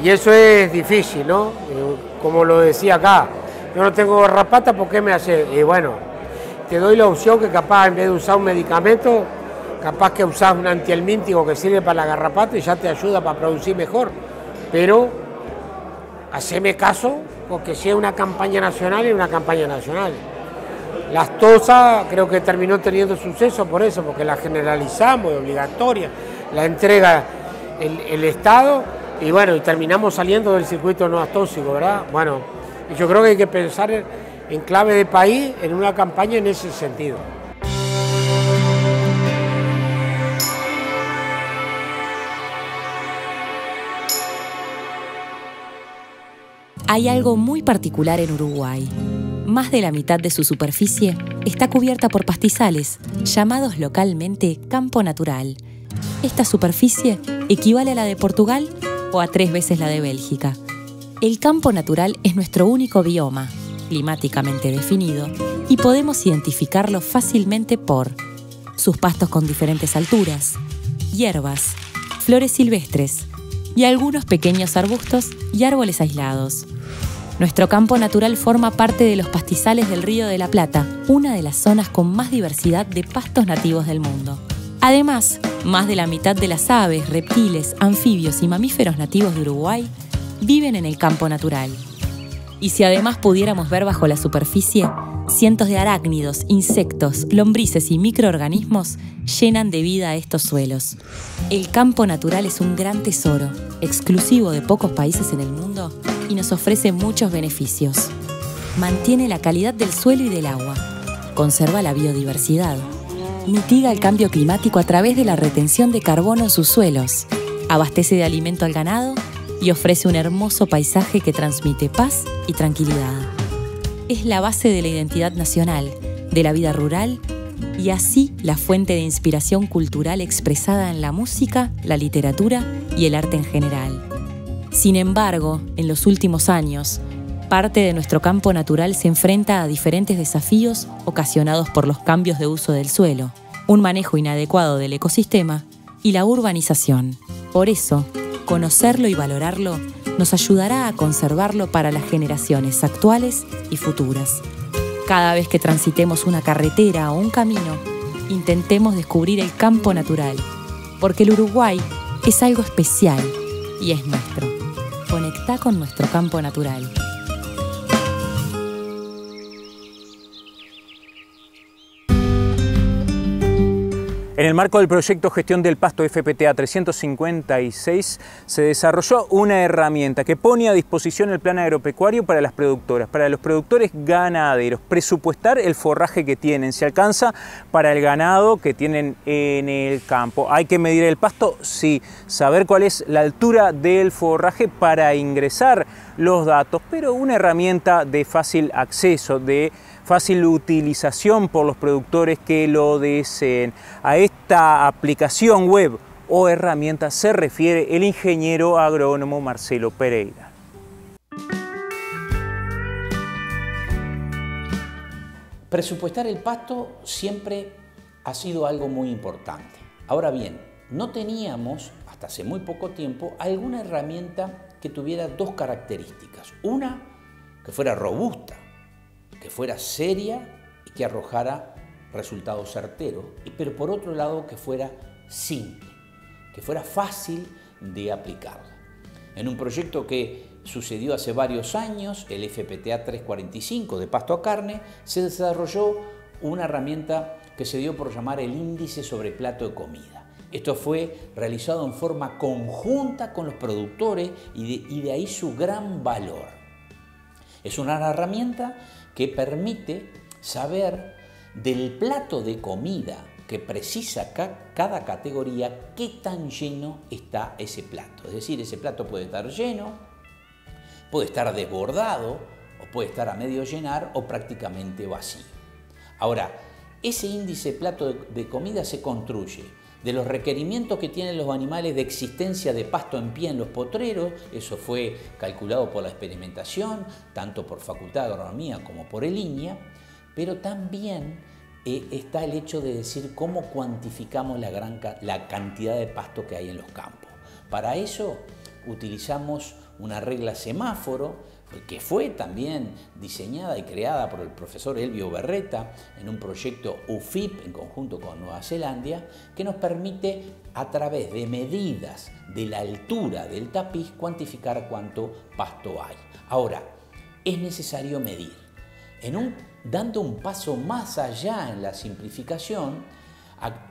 S9: y eso es difícil, ¿no? Como lo decía acá, yo no tengo garrapata, ¿por qué me hace? Y bueno, te doy la opción que capaz en vez de usar un medicamento, capaz que usás un antihelmíntico que sirve para la garrapata y ya te ayuda para producir mejor. Pero haceme caso, porque si es una campaña nacional, es una campaña nacional. Las tosas creo que terminó teniendo suceso por eso, porque la generalizamos, es obligatoria, la entrega el Estado y bueno, y terminamos saliendo del circuito no tóxico, ¿verdad? Bueno, y yo creo que hay que pensar en clave de país en una campaña en ese sentido.
S6: Hay algo muy particular en Uruguay. Más de la mitad de su superficie está cubierta por pastizales, llamados localmente campo natural. Esta superficie equivale a la de Portugal o a 3 veces la de Bélgica. El campo natural es nuestro único bioma, climáticamente definido, y podemos identificarlo fácilmente por sus pastos con diferentes alturas, hierbas, flores silvestres y algunos pequeños arbustos y árboles aislados. Nuestro campo natural forma parte de los pastizales del Río de la Plata, una de las zonas con más diversidad de pastos nativos del mundo. Además, más de la mitad de las aves, reptiles, anfibios y mamíferos nativos de Uruguay viven en el campo natural. Y si además pudiéramos ver bajo la superficie, cientos de arácnidos, insectos, lombrices y microorganismos llenan de vida a estos suelos. El campo natural es un gran tesoro, exclusivo de pocos países en el mundo y nos ofrece muchos beneficios. Mantiene la calidad del suelo y del agua, conserva la biodiversidad, mitiga el cambio climático a través de la retención de carbono en sus suelos, abastece de alimento al ganado y ofrece un hermoso paisaje que transmite paz y tranquilidad. Es la base de la identidad nacional, de la vida rural y así la fuente de inspiración cultural expresada en la música, la literatura y el arte en general. Sin embargo, en los últimos años, parte de nuestro campo natural se enfrenta a diferentes desafíos ocasionados por los cambios de uso del suelo, un manejo inadecuado del ecosistema y la urbanización. Por eso, conocerlo y valorarlo nos ayudará a conservarlo para las generaciones actuales y futuras. Cada vez que transitemos una carretera o un camino, intentemos descubrir el campo natural, porque el Uruguay es algo especial y es nuestro. Conectá con nuestro campo natural.
S1: En el marco del proyecto Gestión del Pasto FPTA 356 se desarrolló una herramienta que pone a disposición el plan agropecuario para las productoras, para los productores ganaderos. Presupuestar el forraje que tienen, se alcanza para el ganado que tienen en el campo. ¿Hay que medir el pasto? Sí. Saber cuál es la altura del forraje para ingresar los datos, pero una herramienta de fácil acceso, de fácil utilización por los productores que lo deseen. A esta aplicación web o herramienta se refiere el ingeniero agrónomo Marcelo Pereira.
S10: Presupuestar el pasto siempre ha sido algo muy importante. Ahora bien, no teníamos, hasta hace muy poco tiempo, alguna herramienta que tuviera 2 características. Una, que fuera robusta, que fuera seria y que arrojara resultados certeros, pero por otro lado que fuera simple, que fuera fácil de aplicarla. En un proyecto que sucedió hace varios años, el FPTA 345 de pasto a carne, se desarrolló una herramienta que se dio por llamar el índice sobre plato de comida. Esto fue realizado en forma conjunta con los productores y de ahí su gran valor. Es una herramienta que permite saber del plato de comida que precisa cada categoría qué tan lleno está ese plato. Es decir, ese plato puede estar lleno, puede estar desbordado, o puede estar a medio llenar o prácticamente vacío. Ahora, ese índice plato de comida se construye de los requerimientos que tienen los animales de existencia de pasto en pie en los potreros. Eso fue calculado por la experimentación, tanto por Facultad de Agronomía como por el INIA, pero también está el hecho de decir cómo cuantificamos la cantidad de pasto que hay en los campos. Para eso utilizamos una regla semáforo que fue también diseñada y creada por el profesor Elvio Berreta en un proyecto UFIP en conjunto con Nueva Zelanda, que nos permite a través de medidas de la altura del tapiz cuantificar cuánto pasto hay. Ahora, es necesario medir. Dando un paso más allá en la simplificación,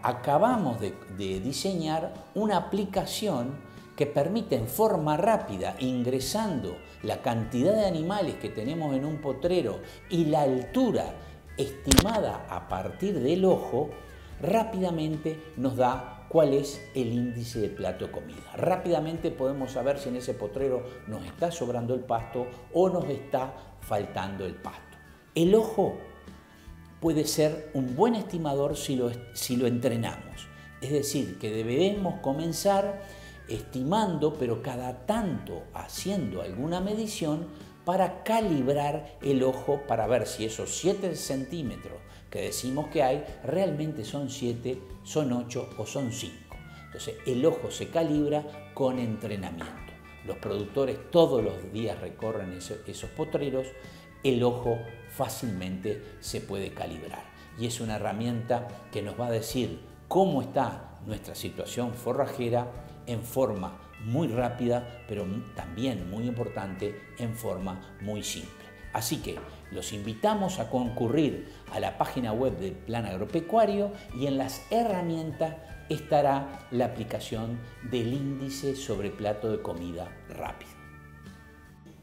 S10: acabamos de diseñar una aplicación que permite en forma rápida, ingresando la cantidad de animales que tenemos en un potrero y la altura estimada a partir del ojo, rápidamente nos da cuál es el índice de plato de comida. Rápidamente podemos saber si en ese potrero nos está sobrando el pasto o nos está faltando el pasto. El ojo puede ser un buen estimador si lo entrenamos. Es decir, que debemos comenzar estimando, pero cada tanto haciendo alguna medición para calibrar el ojo para ver si esos 7 centímetros que decimos que hay realmente son 7, son 8 o son 5. Entonces el ojo se calibra con entrenamiento. Los productores todos los días recorren esos potreros, el ojo fácilmente se puede calibrar y es una herramienta que nos va a decir cómo está nuestra situación forrajera en forma muy rápida, pero también muy importante, en forma muy simple. Así que los invitamos a concurrir a la página web del Plan Agropecuario y en las herramientas estará la aplicación del índice sobre plato de comida rápido.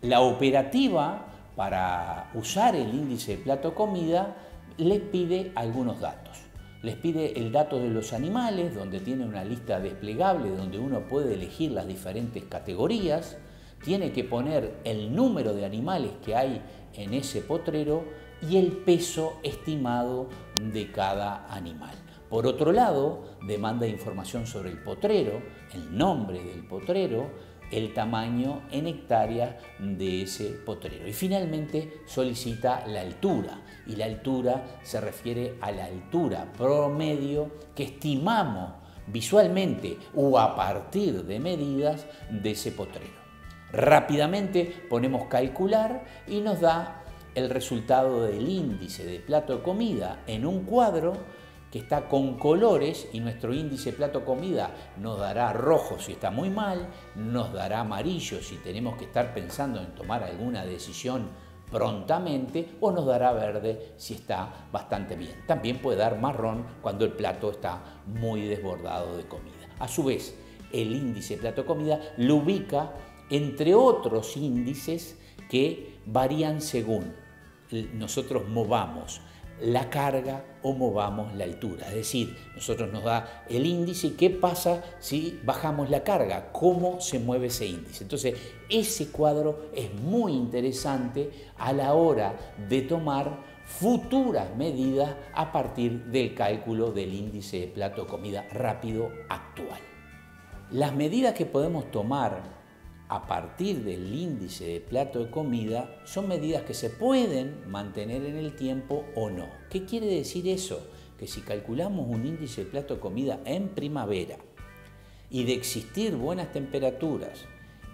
S10: La operativa para usar el índice de plato de comida les pide algunos datos. Les pide el dato de los animales, donde tiene una lista desplegable donde uno puede elegir las diferentes categorías. Tiene que poner el número de animales que hay en ese potrero y el peso estimado de cada animal. Por otro lado, demanda información sobre el potrero, el nombre del potrero, el tamaño en hectáreas de ese potrero. Y finalmente solicita la altura, y la altura se refiere a la altura promedio que estimamos visualmente o a partir de medidas de ese potrero. Rápidamente ponemos calcular y nos da el resultado del índice de plato de comida en un cuadro que está con colores, y nuestro índice de plato de comida nos dará rojo si está muy mal, nos dará amarillo si tenemos que estar pensando en tomar alguna decisión prontamente, o nos dará verde si está bastante bien. También puede dar marrón cuando el plato está muy desbordado de comida. A su vez, el índice de plato de comida lo ubica entre otros índices que varían según nosotros movamos la carga o movamos la altura. Es decir, nosotros nos da el índice y qué pasa si bajamos la carga, cómo se mueve ese índice. Entonces, ese cuadro es muy interesante a la hora de tomar futuras medidas a partir del cálculo del índice de plato de comida rápido actual. Las medidas que podemos tomar a partir del índice de plato de comida son medidas que se pueden mantener en el tiempo o no. ¿Qué quiere decir eso? Que si calculamos un índice de plato de comida en primavera y de existir buenas temperaturas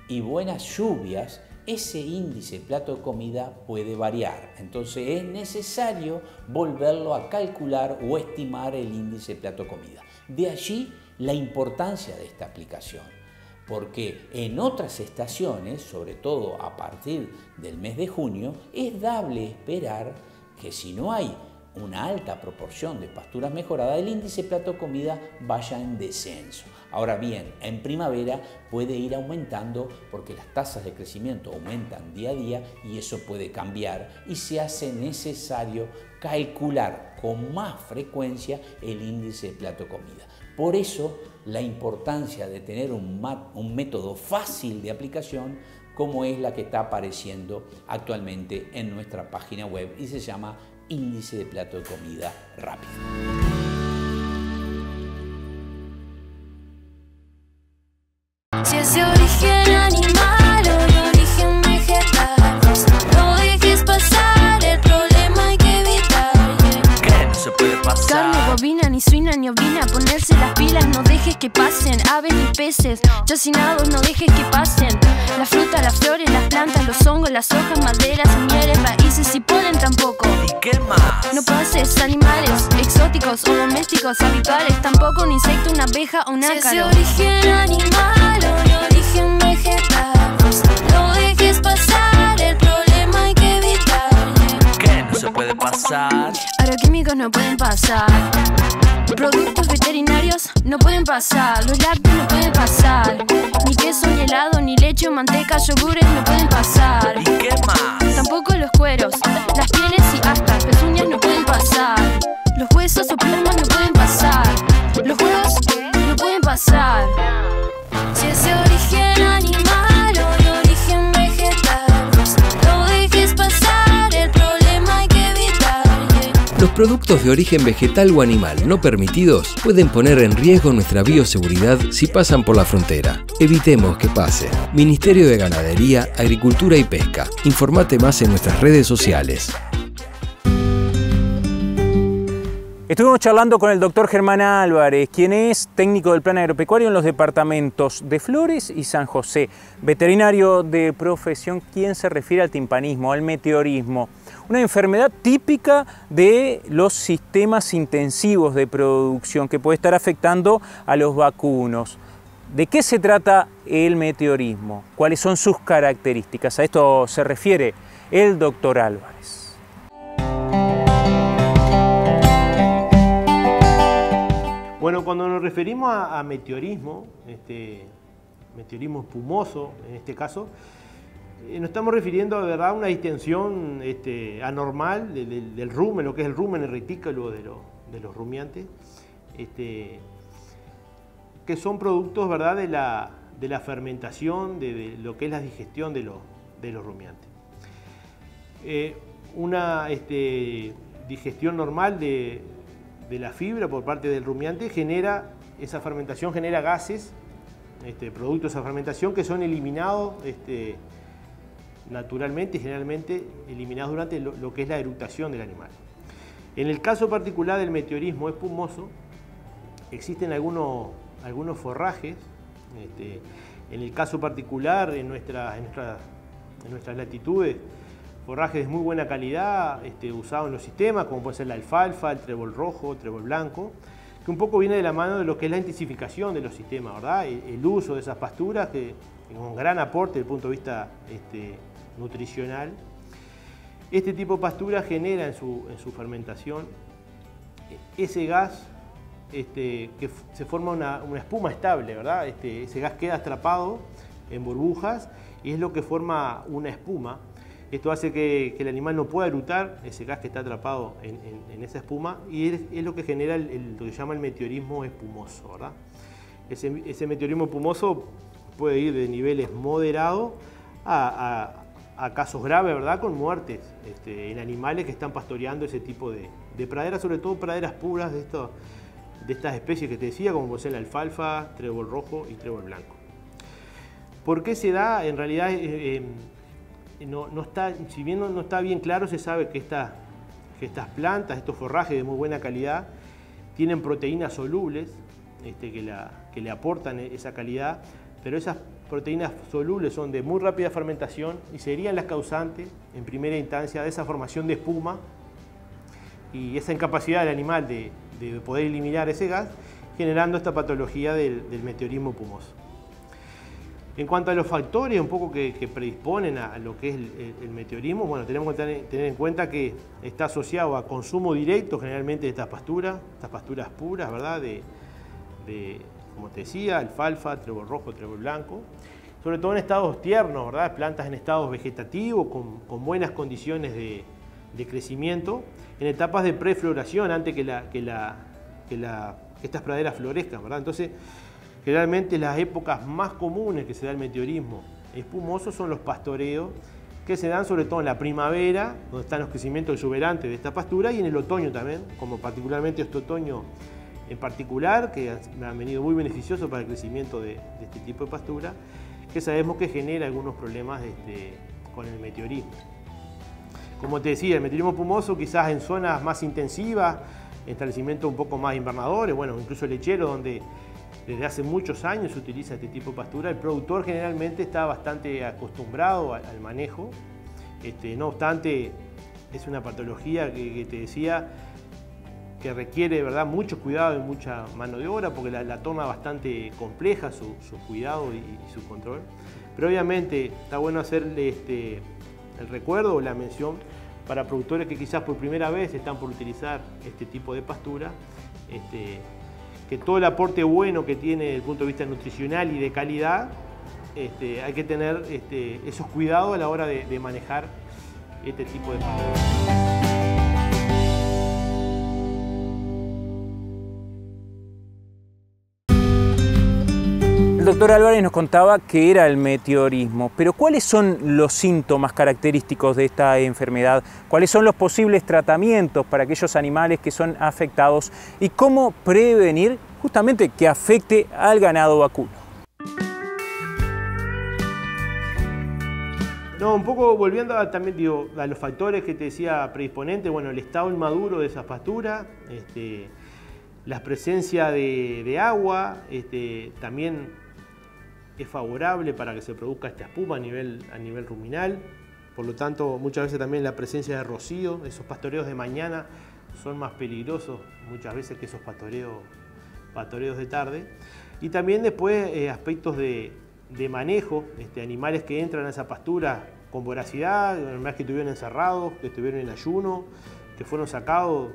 S10: y buenas lluvias, ese índice de plato de comida puede variar. Entonces es necesario volverlo a calcular o estimar el índice de plato de comida. De allí la importancia de esta aplicación, porque en otras estaciones, sobre todo a partir del mes de junio, es dable esperar que si no hay una alta proporción de pasturas mejoradas, el índice de plato de comida vaya en descenso. Ahora bien, en primavera puede ir aumentando porque las tasas de crecimiento aumentan día a día y eso puede cambiar y se hace necesario calcular con más frecuencia el índice de plato de comida. Por eso la importancia de tener un método fácil de aplicación como es la que está apareciendo actualmente en nuestra página web y se llama Índice de Plato de Comida Rápido.
S3: Si es de origen animal o de origen vegetal, no dejes pasar, el problema hay que evitar.
S4: ¿Qué no se puede pasar? pasar.
S3: Carne bovina, ni suina, ni ovina. Ponerse las pilas, no dejes que pasen. Aves ni peces, chacinados, no dejes que pasen. La fruta, las flores, las plantas, los hongos, las hojas, maderas, semilleres, raíces y polen tampoco.
S4: ¿Y qué más?
S3: No pases animales exóticos o domésticos habituales. Tampoco un insecto, una abeja o un ácaro. Si es de origen animal o de origen vegetal, no dejes pasar, el problema hay que evitar.
S4: ¿Qué no se puede pasar?
S3: Agroquímicos no pueden pasar. Productos veterinarios no pueden pasar. Los lácteos no pueden pasar. Ni queso, ni helado, ni leche o manteca, yogures no pueden pasar.
S4: ¿Y qué más?
S3: Tampoco los cueros, las pieles y hasta pezuñas no pueden pasar. Los huesos o plumas no pueden pasar. Los huevos no pueden pasar. Si es de origen animal o de origen vegetal, no dejes pasar, el problema hay que evitar.
S5: Los productos de origen vegetal o animal no permitidos pueden poner en riesgo nuestra bioseguridad si pasan por la frontera. Evitemos que pase. Ministerio de Ganadería, Agricultura y Pesca. Informate más en nuestras redes sociales.
S1: Estuvimos charlando con el doctor Germán Álvarez, quien es técnico del Plan Agropecuario en los departamentos de Flores y San José, veterinario de profesión, quien se refiere al timpanismo, al meteorismo, una enfermedad típica de los sistemas intensivos de producción que puede estar afectando a los vacunos. ¿De qué se trata el meteorismo? ¿Cuáles son sus características? A esto se refiere el doctor Álvarez.
S11: Bueno, cuando nos referimos a meteorismo, meteorismo espumoso en este caso, nos estamos refiriendo a verdad una distensión anormal del rumen, lo que es el rumen, el retículo de los rumiantes, que son productos verdad de la fermentación, de lo que es la digestión de los rumiantes. Una digestión normal de la fibra por parte del rumiante esa fermentación genera gases, productos de esa fermentación que son eliminados naturalmente, generalmente eliminados durante lo que es la eructación del animal. En el caso particular del meteorismo espumoso, existen algunos forrajes, en el caso particular, en nuestras latitudes, forrajes de muy buena calidad usados en los sistemas, como puede ser la alfalfa, el trébol rojo, el trébol blanco, que un poco viene de la mano de lo que es la intensificación de los sistemas, ¿verdad? El uso de esas pasturas, que es un gran aporte desde el punto de vista nutricional. Este tipo de pastura genera en su fermentación ese gas que se forma una espuma estable, ¿verdad? Ese gas queda atrapado en burbujas y es lo que forma una espuma. Esto hace que el animal no pueda eructar ese gas que está atrapado en esa espuma y es lo que genera lo que se llama el meteorismo espumoso, ¿verdad? Ese meteorismo espumoso puede ir de niveles moderados a casos graves, ¿verdad? Con muertes en animales que están pastoreando ese tipo de praderas, sobre todo praderas puras de estas especies que te decía, como puede ser la alfalfa, trébol rojo y trébol blanco. ¿Por qué se da? En realidad, si bien no está bien claro, se sabe que estas plantas, estos forrajes de muy buena calidad, tienen proteínas solubles que le aportan esa calidad, pero esas proteínas solubles son de muy rápida fermentación y serían las causantes, en primera instancia, de esa formación de espuma y esa incapacidad del animal de poder eliminar ese gas, generando esta patología del meteorismo espumoso. En cuanto a los factores un poco que predisponen a lo que es el meteorismo, bueno, tenemos que tener en cuenta que está asociado a consumo directo generalmente de estas pasturas puras, ¿verdad? Como te decía, alfalfa, trébol rojo, trébol blanco, sobre todo en estados tiernos, ¿verdad? Plantas en estados vegetativos con buenas condiciones de crecimiento, en etapas de prefloración antes que estas praderas florezcan, ¿verdad? Entonces, generalmente las épocas más comunes que se da el meteorismo espumoso son los pastoreos que se dan sobre todo en la primavera, donde están los crecimientos exuberantes de esta pastura, y en el otoño también, como particularmente este otoño en particular, que han venido muy beneficiosos para el crecimiento de este tipo de pastura, que sabemos que genera algunos problemas con el meteorismo. Como te decía, el meteorismo espumoso quizás en zonas más intensivas, establecimientos un poco más invernadores, bueno, incluso lecheros, donde desde hace muchos años se utiliza este tipo de pastura. El productor generalmente está bastante acostumbrado al manejo. No obstante, es una patología que te decía que requiere, ¿verdad?, mucho cuidado y mucha mano de obra, porque la torna bastante compleja su cuidado y su control. Pero obviamente está bueno hacerle el recuerdo o la mención para productores que quizás por primera vez están por utilizar este tipo de pastura, que todo el aporte bueno que tiene desde el punto de vista nutricional y de calidad, hay que tener esos cuidados a la hora de manejar este tipo de pastura.
S1: El doctor Álvarez nos contaba que era el meteorismo, pero ¿cuáles son los síntomas característicos de esta enfermedad? ¿Cuáles son los posibles tratamientos para aquellos animales que son afectados? ¿Y cómo prevenir justamente que afecte al ganado vacuno?
S11: No, un poco volviendo también a los factores que te decía predisponentes, bueno, el estado inmaduro de esas pasturas, la presencia de agua, también es favorable para que se produzca esta espuma a nivel ruminal. Por lo tanto, muchas veces también la presencia de rocío, esos pastoreos de mañana son más peligrosos muchas veces que esos pastoreos de tarde. Y también después aspectos de manejo, animales que entran a esa pastura con voracidad, animales que estuvieron encerrados, que estuvieron en ayuno, que fueron sacados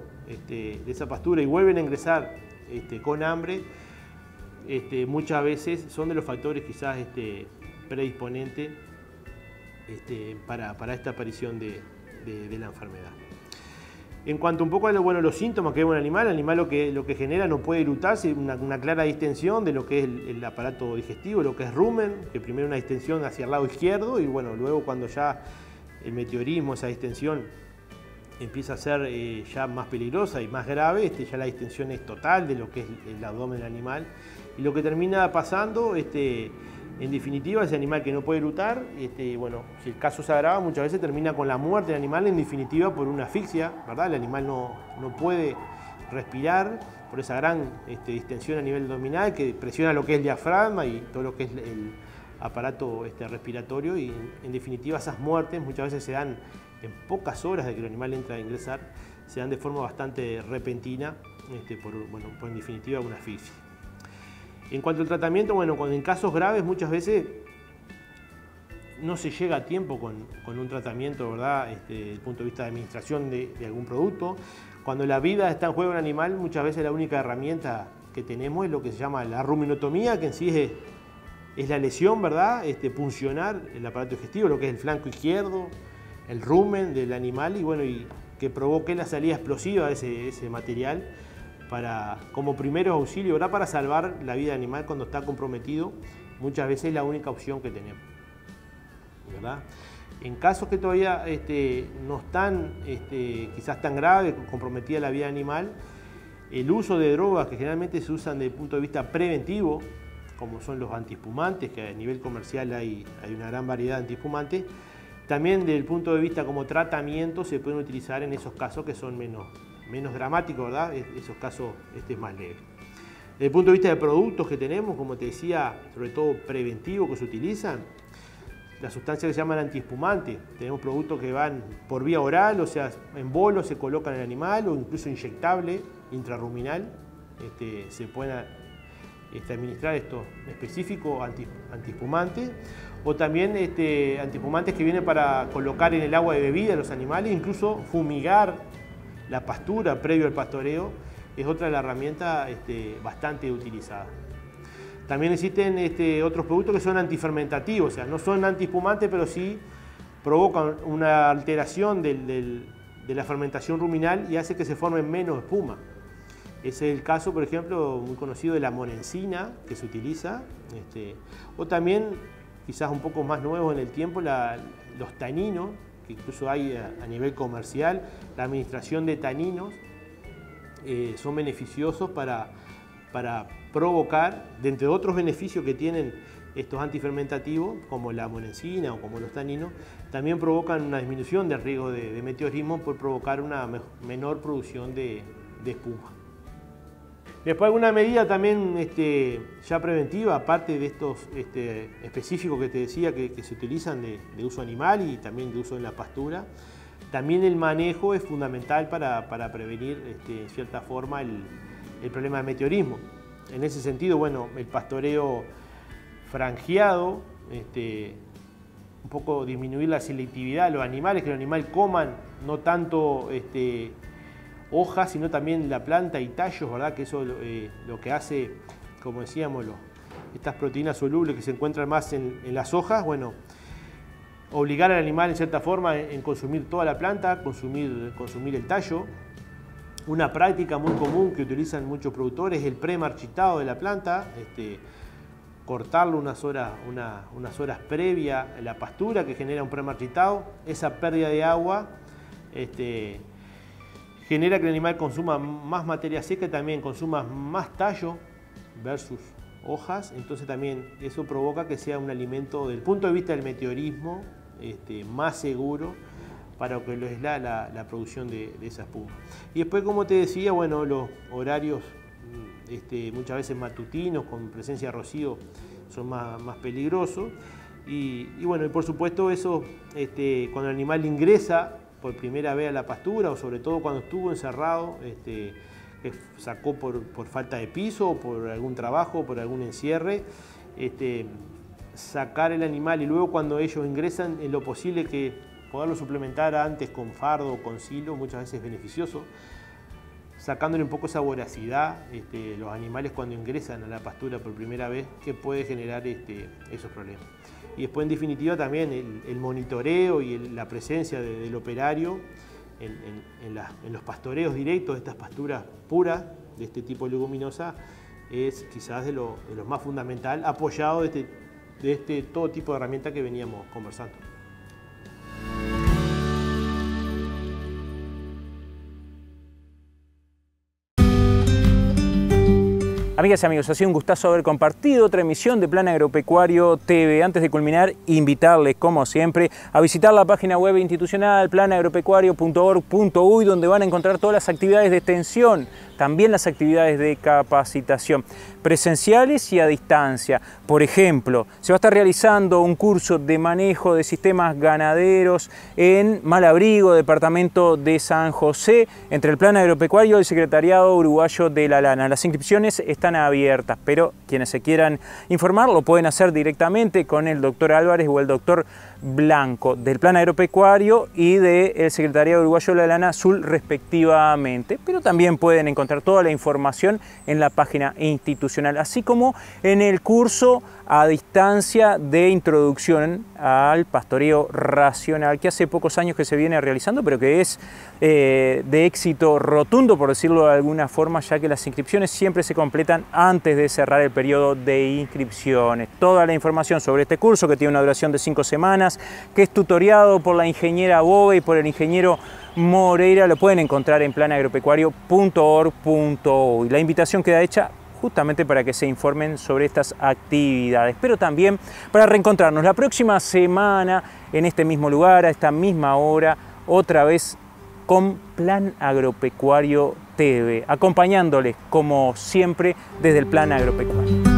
S11: de esa pastura y vuelven a ingresar con hambre. Muchas veces son de los factores quizás predisponentes para esta aparición de la enfermedad. En cuanto un poco a los síntomas que ve un animal, el animal lo que genera no puede eructarse, una clara distensión de lo que es el aparato digestivo, lo que es rumen, que primero una distensión hacia el lado izquierdo y bueno, luego cuando ya el meteorismo, esa distensión empieza a ser ya más peligrosa y más grave, ya la distensión es total de lo que es el abdomen del animal. Y lo que termina pasando, en definitiva, ese animal que no puede eructar, bueno, si el caso se agrava, muchas veces termina con la muerte del animal, en definitiva, por una asfixia, ¿verdad? El animal no puede respirar por esa gran distensión a nivel abdominal que presiona lo que es el diafragma y todo lo que es el aparato respiratorio y, en definitiva, esas muertes muchas veces se dan en pocas horas de que el animal entra a ingresar, se dan de forma bastante repentina, por en definitiva una asfixia. En cuanto al tratamiento, bueno, en casos graves muchas veces no se llega a tiempo con un tratamiento, ¿verdad? Desde el punto de vista de administración de algún producto. Cuando la vida está en juego en un animal, muchas veces la única herramienta que tenemos es lo que se llama la ruminotomía, que en sí es la lesión, ¿verdad? Puncionar el aparato digestivo, lo que es el flanco izquierdo, el rumen del animal y que provoque la salida explosiva de ese material como primeros auxilios, ¿verdad? Para salvar la vida del animal cuando está comprometido, muchas veces es la única opción que tenemos, ¿verdad? En casos que todavía no están quizás tan graves, comprometida la vida animal, el uso de drogas que generalmente se usan desde el punto de vista preventivo, como son los antiespumantes, que a nivel comercial hay una gran variedad de antiespumantes, también desde el punto de vista como tratamiento se pueden utilizar en esos casos que son menos dramáticos, ¿verdad? Esos casos más leves. Desde el punto de vista de productos que tenemos, como te decía, sobre todo preventivos que se utilizan, las sustancias que se llaman antiespumantes. Tenemos productos que van por vía oral, o sea, en bolos se colocan en el animal o incluso inyectable, intrarruminal. Se pueden administrar estos específicos antiespumantes. O también antiespumantes que vienen para colocar en el agua de bebida de los animales, incluso fumigar la pastura previo al pastoreo, es otra de las herramientas bastante utilizada. También existen otros productos que son antifermentativos, o sea, no son antiespumantes, pero sí provocan una alteración de la fermentación ruminal y hace que se forme menos espuma. Ese es el caso, por ejemplo, muy conocido de la monensina, que se utiliza, o también, quizás un poco más nuevos en el tiempo, los taninos, que incluso hay a nivel comercial, la administración de taninos son beneficiosos para provocar, de entre otros beneficios que tienen estos antifermentativos, como la monensina o como los taninos, también provocan una disminución del riesgo de meteorismo por provocar una menor producción de espuma. Después alguna medida también ya preventiva, aparte de estos específicos que te decía que se utilizan de uso animal y también de uso en la pastura. También el manejo es fundamental para prevenir en cierta forma el problema de meteorismo. En ese sentido, bueno, el pastoreo franjeado, un poco disminuir la selectividad de los animales, que los animales coman no tanto hojas, sino también la planta y tallos, ¿verdad? Que eso lo que hace, como decíamos, estas proteínas solubles que se encuentran más en las hojas, bueno, obligar al animal en cierta forma en consumir toda la planta, consumir el tallo. Una práctica muy común que utilizan muchos productores es el premarchitado de la planta, cortarlo unas horas previa a la pastura que genera un premarchitado. Esa pérdida de agua genera que el animal consuma más materia seca y también consuma más tallo versus hojas, entonces también eso provoca que sea un alimento, desde el punto de vista del meteorismo, más seguro para lo que es la producción de esa espuma. Y después, como te decía, bueno, los horarios muchas veces matutinos con presencia de rocío son más peligrosos y bueno, y por supuesto eso, cuando el animal ingresa por primera vez a la pastura o sobre todo cuando estuvo encerrado, que sacó por falta de piso, por algún trabajo, por algún encierre, sacar el animal y luego cuando ellos ingresan, en lo posible que poderlo suplementar antes con fardo o con silo, muchas veces es beneficioso, sacándole un poco esa voracidad, los animales cuando ingresan a la pastura por primera vez, que puede generar esos problemas. Y después, en definitiva, también el monitoreo y la presencia del operario en los pastoreos directos de estas pasturas puras, de este tipo de leguminosa, es quizás de lo más fundamental, apoyado de todo tipo de herramientas que veníamos conversando.
S1: Amigas y amigos, ha sido un gustazo haber compartido otra emisión de Plan Agropecuario TV. Antes de culminar, invitarles, como siempre, a visitar la página web institucional planagropecuario.org.uy, donde van a encontrar todas las actividades de extensión, también las actividades de capacitación, presenciales y a distancia. Por ejemplo, se va a estar realizando un curso de manejo de sistemas ganaderos en Malabrigo, departamento de San José, entre el Plan Agropecuario y el Secretariado Uruguayo de la Lana. Las inscripciones están abiertas, pero quienes se quieran informar lo pueden hacer directamente con el doctor Álvarez o el doctor Blanco del Plan Agropecuario y del Secretariado Uruguayo de la Lana Azul respectivamente, pero también pueden encontrar toda la información en la página institucional, así como en el curso a distancia de introducción al pastoreo racional, que hace pocos años que se viene realizando, pero que es de éxito rotundo, por decirlo de alguna forma, ya que las inscripciones siempre se completan antes de cerrar el periodo de inscripciones. Toda la información sobre este curso, que tiene una duración de 5 semanas, que es tutoriado por la ingeniera Bove y por el ingeniero Moreira, lo pueden encontrar en planagropecuario.org.uy. La invitación queda hecha justamente para que se informen sobre estas actividades, pero también para reencontrarnos la próxima semana en este mismo lugar, a esta misma hora, otra vez con Plan Agropecuario TV, acompañándoles como siempre desde el Plan Agropecuario.